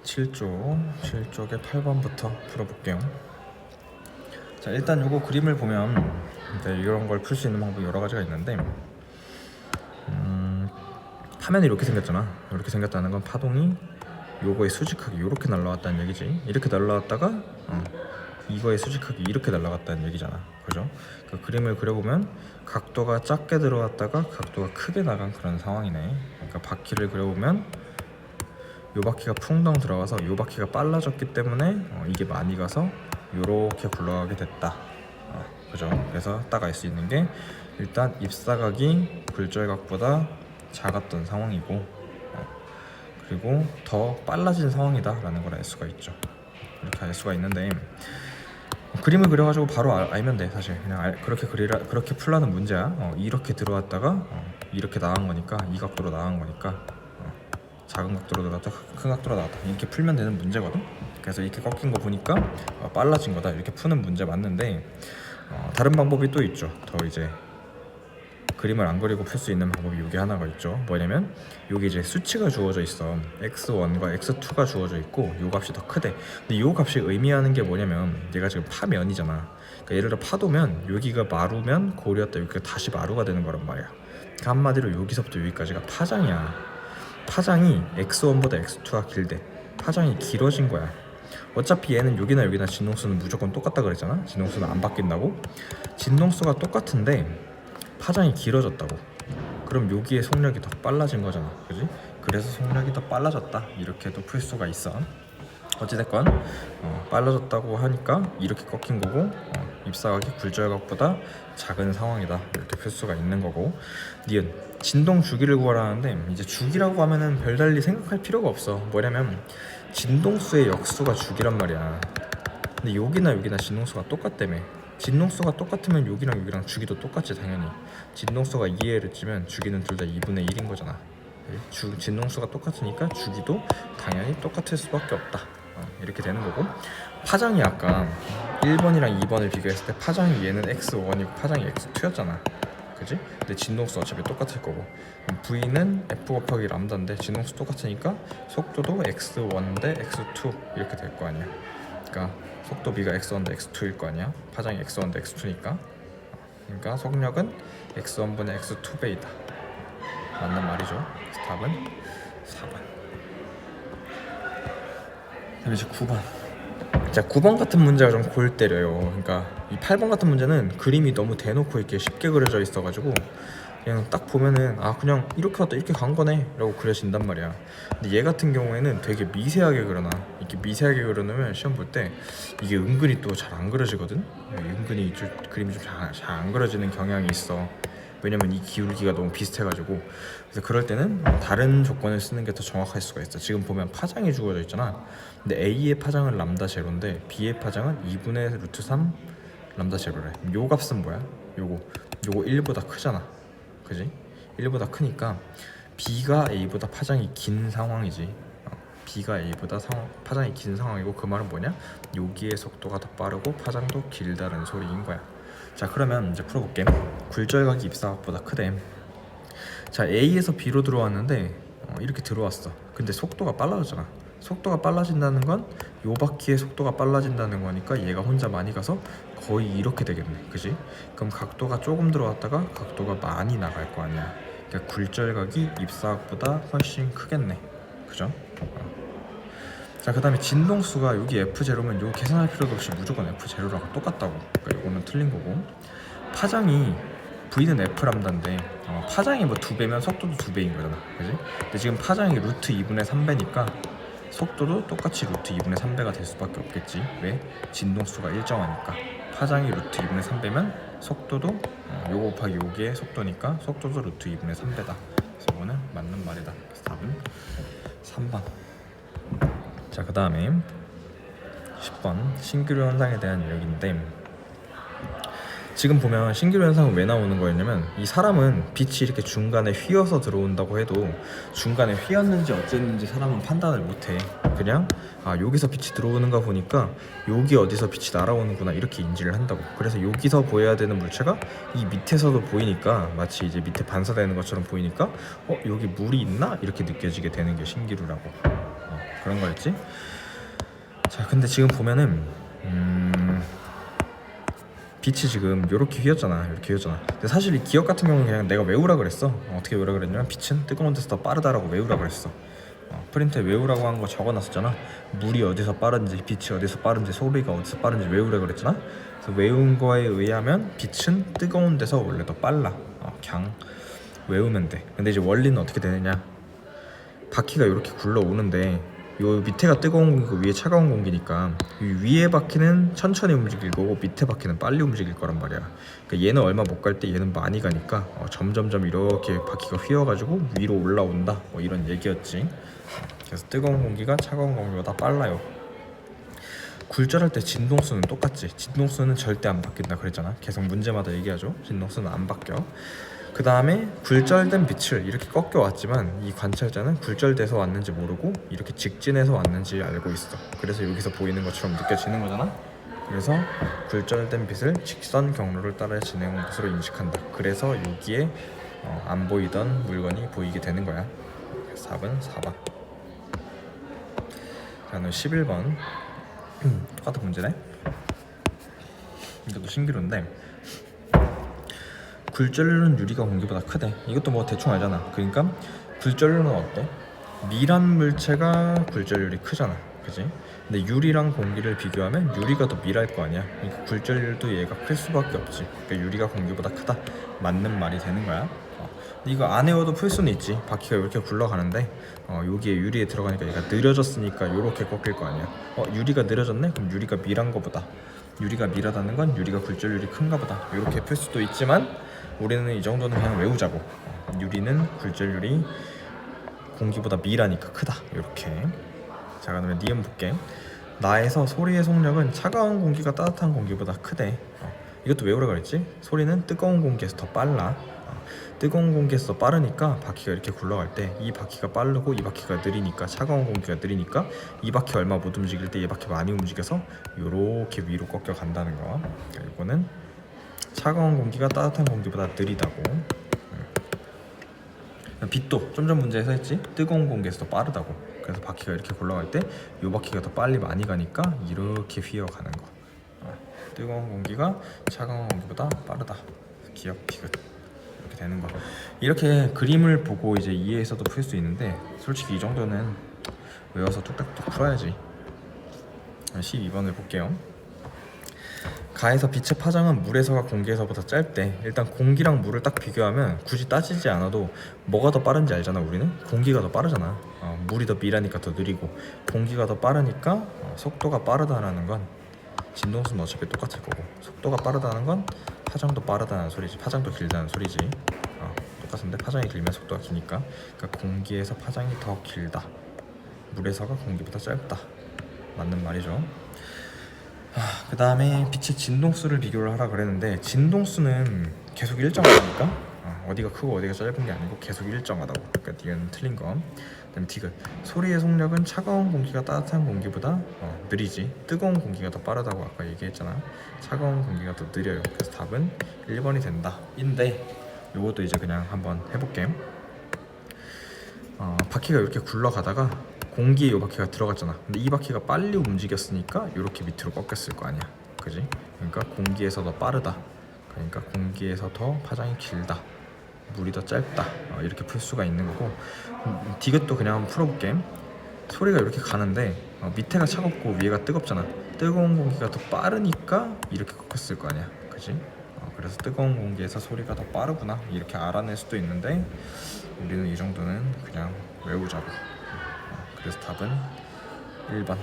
7쪽의 8번부터 풀어볼게요. 자, 일단 요거 그림을 보면 이런 걸 풀 수 있는 방법이 여러 가지가 있는데, 화면이 이렇게 생겼잖아. 이렇게 생겼다는 건 파동이 요거에 수직하게 이렇게 날라왔다는 얘기지. 이렇게 날라왔다가 이거에 수직하게 이렇게 날라갔다는 얘기잖아. 그죠? 그 그림을 그려보면 각도가 작게 들어왔다가 각도가 크게 나간 그런 상황이네. 그러니까 바퀴를 그려보면 요 바퀴가 풍덩 들어가서 요 바퀴가 빨라졌기 때문에 이게 많이 가서 요렇게 굴러가게 됐다. 그죠? 그래서 딱 알 수 있는 게, 일단 입사각이 굴절각보다 작았던 상황이고, 그리고 더 빨라진 상황이다 라는 걸 알 수가 있죠. 이렇게 알 수가 있는데, 그림을 그려가지고 바로 알면 돼. 사실 그냥 그렇게 풀라는 문제야. 이렇게 들어왔다가 이렇게 나간 거니까, 이 각도로 나간 거니까 작은 각도로 들어왔다 큰 각도로 나왔다, 이렇게 풀면 되는 문제거든. 그래서 이렇게 꺾인 거 보니까 빨라진 거다, 이렇게 푸는 문제 맞는데, 다른 방법이 또 있죠. 더 이제 그림을 안 그리고 풀 수 있는 방법이 요게 하나가 있죠. 뭐냐면 요게 이제 수치가 주어져 있어. x1과 x2가 주어져 있고 요 값이 더 크대. 근데 요 값이 의미하는 게 뭐냐면, 얘가 지금 파면이잖아. 그러니까 예를 들어 파도면 여기가 마루면 골이었다, 여기가 다시 마루가 되는 거란 말이야. 그러니까 한마디로 여기서부터 여기까지가 파장이야. 파장이 x1보다 x2가 길대. 파장이 길어진 거야. 어차피 얘는 여기나 진동수는 무조건 똑같다 그랬잖아. 진동수는 안 바뀐다고. 진동수가 똑같은데 파장이 길어졌다고. 그럼 여기에 속력이 더 빨라진 거잖아. 그지? 그래서 속력이 더 빨라졌다, 이렇게도 풀 수가 있어. 어찌됐건 빨라졌다고 하니까 이렇게 꺾인 거고, 입사각이 굴절각보다 작은 상황이다, 이렇게 풀 수가 있는 거고. 니은 진동 주기를 구하라는데, 이제 주기라고 하면은 별달리 생각할 필요가 없어. 뭐냐면 진동수의 역수가 주기란 말이야. 근데 여기나 진동수가 똑같다며. 진동수가 똑같으면 여기랑 주기도 똑같지 당연히. 진동수가 2L을 찌면 주기는 둘 다 2분의 1인 거잖아. 진동수가 똑같으니까 주기도 당연히 똑같을 수밖에 없다. 이렇게 되는 거고, 파장이 아까 1번이랑 2번을 비교했을 때 파장이 얘는 x1이고 파장이 x2였잖아. 그지? 근데 진동수 어차피 똑같을 거고, v는 f 곱하기 람다인데 진동수 똑같으니까 속도도 x1 대 x2 이렇게 될 거 아니야. 그러니까 속도 b가 x1 대 x2일 거 아니야. 파장이 x1 대 x2니까. 그러니까 속력은 x1분의 x2배이다. 맞는 말이죠. 답은 4번. 그다음에 이제 9번. 자, 9번 같은 문제가 좀 골 때려요. 그러니까 이 8번 같은 문제는 그림이 너무 대놓고 이렇게 쉽게 그려져 있어가지고 그냥 딱 보면은 그냥 이렇게 왔다 이렇게 간 거네 라고 그려진단 말이야. 근데 얘 같은 경우에는 되게 미세하게 그려놔. 이렇게 미세하게 그려놓으면 시험 볼 때 이게 은근히 또 잘 안 그려지거든. 은근히 그림이 좀 잘 안 그려지는 경향이 있어. 왜냐면 이 기울기가 너무 비슷해가지고. 그래서 그럴 때는 다른 조건을 쓰는 게 더 정확할 수가 있어. 지금 보면 파장이 주어져 있잖아. 근데 A의 파장은 람다 제로인데 B의 파장은 2분의 루트 3 람다 제로래. 요 값은 뭐야? 요거 1보다 크잖아. 그지? 1보다 크니까 B가 A보다 파장이 긴 상황이지. B가 A보다 파장이 긴 상황이고, 그 말은 뭐냐? 여기의 속도가 더 빠르고 파장도 길다는 소리인 거야. 자, 그러면 이제 풀어볼게. 굴절각이 입사각보다 크대. 자, A에서 B로 들어왔는데 이렇게 들어왔어. 근데 속도가 빨라졌잖아. 속도가 빨라진다는 건 요 바퀴의 속도가 빨라진다는 거니까 얘가 혼자 많이 가서 거의 이렇게 되겠네. 그지? 그럼 각도가 조금 들어왔다가 각도가 많이 나갈 거 아니야. 그러니까 굴절각이 입사각보다 훨씬 크겠네. 그죠? 자, 그 다음에 진동수가 여기 F0면 요 계산할 필요도 없이 무조건 F0랑 똑같다고. 그러니까 이거는 틀린 거고, 파장이 V는 F 람다인데 파장이 뭐 2배면 속도도 2배인 거잖아. 그지? 근데 지금 파장이 루트 2분의 3배니까 속도도 똑같이 루트 2분의 3배가 될 수밖에 없겠지. 왜? 진동수가 일정하니까. 파장이 루트 2분의 3배면 속도도 요거 곱하기 요게 속도니까 속도도 루트 2분의 3배다. 그래서 이거는 맞는 말이다. 그래서 답은 3번. 자, 그 다음에 10번 신기루 현상에 대한 얘기인데, 지금 보면 신기루 현상은 왜 나오는 거였냐면 이 사람은 빛이 이렇게 중간에 휘어서 들어온다고 해도 중간에 휘었는지 어쨌는지 사람은 판단을 못해. 그냥 여기서 빛이 들어오는가 보니까 여기 어디서 빛이 날아오는구나 이렇게 인지를 한다고. 그래서 여기서 보여야 되는 물체가 이 밑에서도 보이니까 마치 이제 밑에 반사되는 것처럼 보이니까 여기 물이 있나? 이렇게 느껴지게 되는 게 신기루라고. 그런 거였지. 자, 근데 지금 보면은 빛이 지금 이렇게 휘었잖아. 이렇게 휘었잖아. 근데 사실 이 기억 같은 경우는 그냥 내가 외우라 그랬어. 어떻게 외우라 그랬냐면 빛은 뜨거운 데서 더 빠르다라고 외우라 그랬어. 프린트에 외우라고 한 거 적어놨었잖아. 물이 어디서 빠른지, 빛이 어디서 빠른지, 소리가 어디서 빠른지 외우라 그랬잖아. 그래서 외운 거에 의하면 빛은 뜨거운 데서 원래 더 빨라. 그냥 외우면 돼. 근데 이제 원리는 어떻게 되느냐? 바퀴가 이렇게 굴러오는데 요 밑에가 뜨거운 공기고 위에 차가운 공기니까 이 위에 바퀴는 천천히 움직일 거고 밑에 바퀴는 빨리 움직일 거란 말이야. 그러니까 얘는 얼마 못 갈 때 얘는 많이 가니까 점점점 이렇게 바퀴가 휘어가지고 위로 올라온다 이런 얘기였지. 그래서 뜨거운 공기가 차가운 공기보다 빨라요. 굴절할 때 진동수는 똑같지. 진동수는 절대 안 바뀐다 그랬잖아. 계속 문제마다 얘기하죠. 진동수는 안 바뀌어. 그 다음에 굴절된 빛을 이렇게 꺾여 왔지만 이 관찰자는 굴절돼서 왔는지 모르고 이렇게 직진해서 왔는지 알고 있어. 그래서 여기서 보이는 것처럼 느껴지는 거잖아. 그래서 굴절된 빛을 직선 경로를 따라 진행한 것으로 인식한다. 그래서 여기에 안 보이던 물건이 보이게 되는 거야. 4번 4번. 자, 너 11번 똑같은 문제네. 이것도 신기루인데 굴절률은 유리가 공기보다 크대. 이것도 뭐 대충 알잖아. 그러니까 굴절률은 어때? 밀한 물체가 굴절률이 크잖아, 그지? 근데 유리랑 공기를 비교하면 유리가 더 밀할 거 아니야. 그러니까 굴절률도 얘가 클 수밖에 없지. 그러니까 유리가 공기보다 크다. 맞는 말이 되는 거야. 이거 안 외워도 풀 수는 있지. 바퀴가 이렇게 굴러가는데 여기에 유리에 들어가니까 얘가 느려졌으니까 이렇게 꺾일 거 아니야. 유리가 느려졌네? 그럼 유리가 밀한 거보다 유리가 밀하다는 건 유리가 굴절률이 큰가 보다 이렇게 풀 수도 있지만 우리는 이 정도는 그냥 외우자고. 유리는 굴절률이 공기보다 밀하니까 크다 이렇게. 자, 그러면 니은 볼게. 나에서 소리의 속력은 차가운 공기가 따뜻한 공기보다 크대. 이것도 외우라 그랬지. 소리는 뜨거운 공기에서 더 빨라. 뜨거운 공기에서 더 빠르니까 바퀴가 이렇게 굴러갈 때 이 바퀴가 빠르고 이 바퀴가 느리니까 차가운 공기가 느리니까 이 바퀴 얼마 못 움직일 때 이 바퀴 많이 움직여서 이렇게 위로 꺾여 간다는 거. 이거는 차가운 공기가 따뜻한 공기보다 느리다고. 빛도 좀 전 문제에서 했지. 뜨거운 공기에서 더 빠르다고. 그래서 바퀴가 이렇게 굴러갈 때 이 바퀴가 더 빨리 많이 가니까 이렇게 휘어가는 거. 뜨거운 공기가 차가운 공기보다 빠르다. 기억 디귿 이렇게 되는 거. 이렇게 그림을 보고 이제 이해해서도 풀 수 있는데 솔직히 이 정도는 외워서 뚝딱뚝 풀어야지. 12번을 볼게요. 가에서 빛의 파장은 물에서가 공기에서보다 짧대. 일단 공기랑 물을 딱 비교하면 굳이 따지지 않아도 뭐가 더 빠른지 알잖아. 우리는 공기가 더 빠르잖아. 물이 더 밀하니까 더 느리고 공기가 더 빠르니까 속도가 빠르다라는 건 진동수는 어차피 똑같을 거고 속도가 빠르다는 건 파장도 빠르다는 소리지. 파장도 길다는 소리지. 똑같은데 파장이 길면 속도가 기니까. 그러니까 공기에서 파장이 더 길다. 물에서가 공기보다 짧다. 맞는 말이죠. 그 다음에 빛의 진동수를 비교를 하라 그랬는데 진동수는 계속 일정하니까 어디가 크고 어디가 짧은 게 아니고 계속 일정하다고. 그러니까 니은 틀린 거. 그다음에 디귿. 소리의 속력은 차가운 공기가 따뜻한 공기보다 느리지. 뜨거운 공기가 더 빠르다고 아까 얘기했잖아. 차가운 공기가 더 느려요. 그래서 답은 1번이 된다 인데 요것도 이제 그냥 한번 해볼게. 바퀴가 이렇게 굴러가다가 공기에 이 바퀴가 들어갔잖아. 근데 이 바퀴가 빨리 움직였으니까 이렇게 밑으로 꺾였을 거 아니야, 그지? 그러니까 공기에서 더 빠르다. 그러니까 공기에서 더 파장이 길다. 물이 더 짧다. 이렇게 풀 수가 있는 거고. 디귿도 그냥 한번 풀어볼게. 소리가 이렇게 가는데 밑에가 차갑고 위에가 뜨겁잖아. 뜨거운 공기가 더 빠르니까 이렇게 꺾였을 거 아니야, 그지? 그래서 뜨거운 공기에서 소리가 더 빠르구나 이렇게 알아낼 수도 있는데 우리는 이 정도는 그냥 외우자고. 그래서 답은 1번.